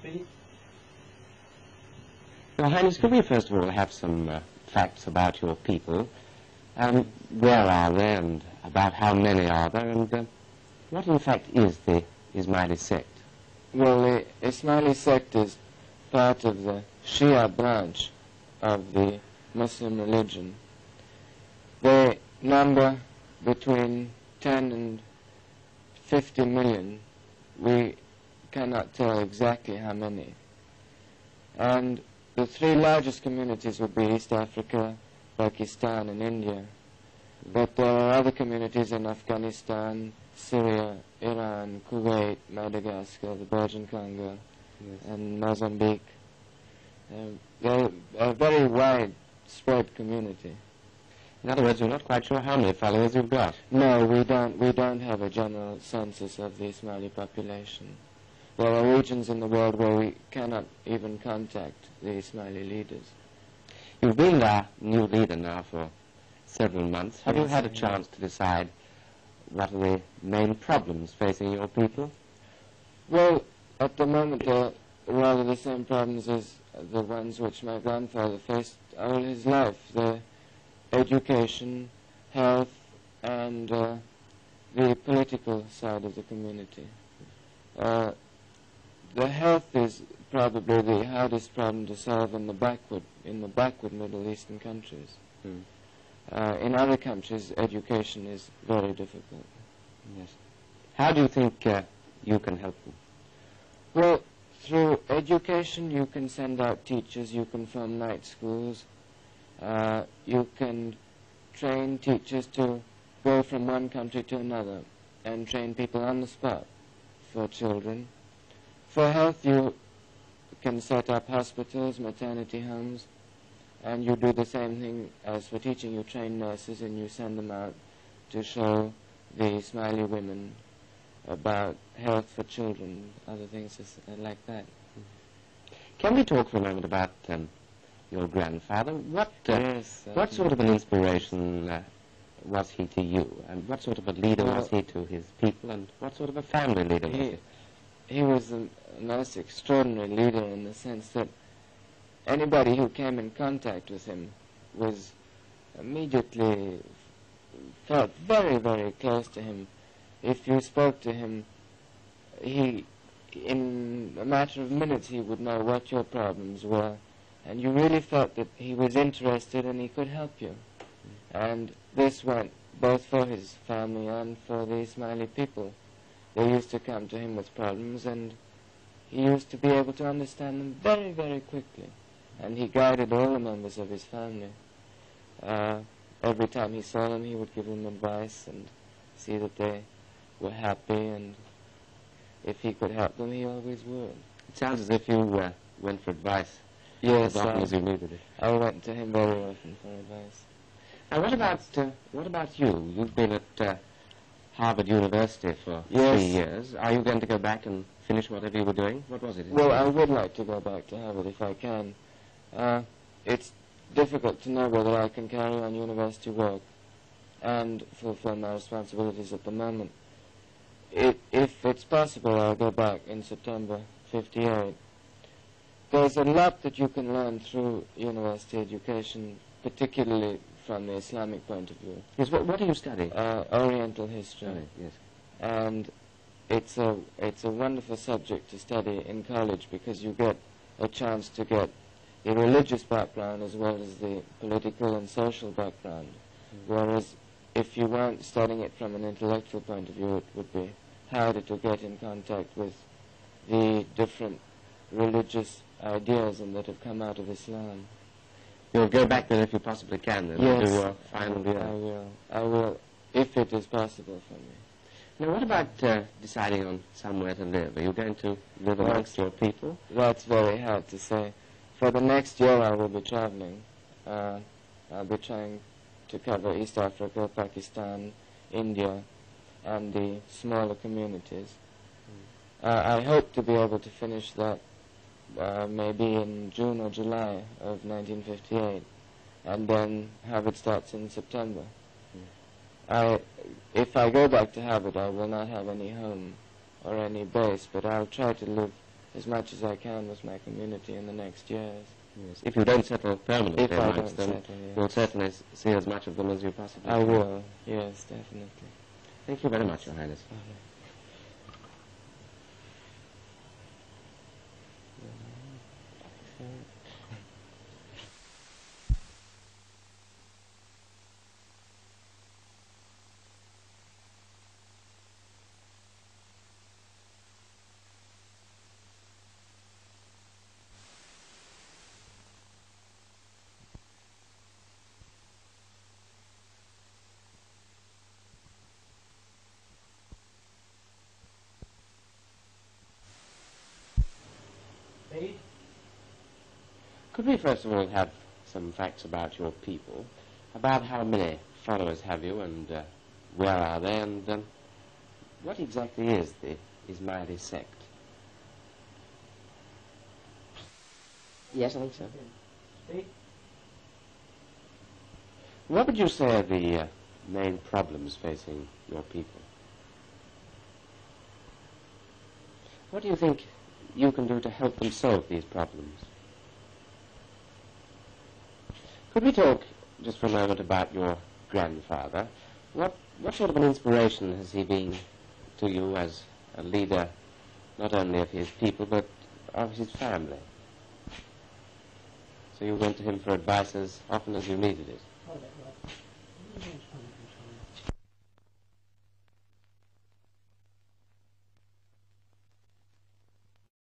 speak? Your Highness, could we first of all have some facts about your people? Where are they, and about how many are there, and what in fact is the Ismaili sect? Well, the Ismaili sect is part of the Shia branch of the Muslim religion. They number between 10 and 50 million. We cannot tell exactly how many. And the three largest communities would be East Africa, Pakistan, and India. But there are other communities in Afghanistan, Syria, Iran, Kuwait, Madagascar, the Belgian Congo, and Mozambique. They're a very widespread community. In other words, you're not quite sure how many followers you've got. No, we don't have a general census of the Ismaili population. There are regions in the world where we cannot even contact the Ismaili leaders. You've been our new leader now for several months. Have you had a chance to decide what are the main problems facing your people? Well, at the moment, they're rather the same problems as the ones which my grandfather faced all his life. The education, health, and the political side of the community. The health is probably the hardest problem to solve in the backward Middle Eastern countries. In other countries, education is very difficult. Yes. How do you think you can help them? Well, through education, you can send out teachers, you can form night schools, you can train teachers to go from one country to another and train people on the spot for children. For health, you can set up hospitals, maternity homes, and you do the same thing as for teaching. You train nurses and you send them out to show the Ismaili women about health for children, other things like that. Can we talk for a moment about your grandfather? What sort of an inspiration was he to you, and what sort of a leader was he to his people, and what sort of a family leader was he? He was a most extraordinary leader in the sense that anybody who came in contact with him was immediately felt very, very close to him. If you spoke to him, in a matter of minutes, he would know what your problems were, and you really felt that he was interested and he could help you. And this went both for his family and for the Ismaili people. They used to come to him with problems, and he used to be able to understand them very, very quickly. And he guided all the members of his family. Every time he saw them, he would give them advice and see that they were happy, and if he could help them, he always would. It sounds as if you went for advice. Yes, as often as you needed it. I went to him very often for advice. Now, what about you? You've been at Harvard University for 3 years. Are you going to go back and finish whatever you were doing? What was it? Well, I would like to go back to Harvard if I can. It's difficult to know whether I can carry on university work and fulfill my responsibilities at the moment. If it's possible, I'll go back in September '58. There's a lot that you can learn through university education, particularly from the Islamic point of view. Yes, what do you study? Oriental history. Yes. And it's a wonderful subject to study in college because you get a chance to get the religious background as well as the political and social background. Whereas if you weren't studying it from an intellectual point of view, it would be harder to get in contact with the different religious ideas and that have come out of Islam. You'll go back there if you possibly can, then, yes, do your final year. I will, if it is possible for me. Now, what about deciding on somewhere to live? Are you going to live amongst your people? That's very hard to say. For the next year, I will be traveling. I'll be trying to cover East Africa, Pakistan, India, and the smaller communities. I hope to be able to finish that maybe in June or July of 1958, and then Harvard starts in September. If I go back to Harvard, I will not have any home or any base, but I'll try to live as much as I can with my community in the next years. Yes. If you don't settle permanently If I don't amongst them, settle, yes. you'll certainly see as much of them as you possibly I can. will, yes, definitely. Thank you very much, Your Highness. Could we first of all have some facts about your people, about how many followers have you, and where are they, and what exactly is the Ismaili sect? Yes, I think so. What would you say are the main problems facing your people? What do you think you can do to help them solve these problems? Could we talk just for a moment about your grandfather? What sort of an inspiration has he been to you as a leader, not only of his people, but of his family? So you went to him for advice as often as you needed it?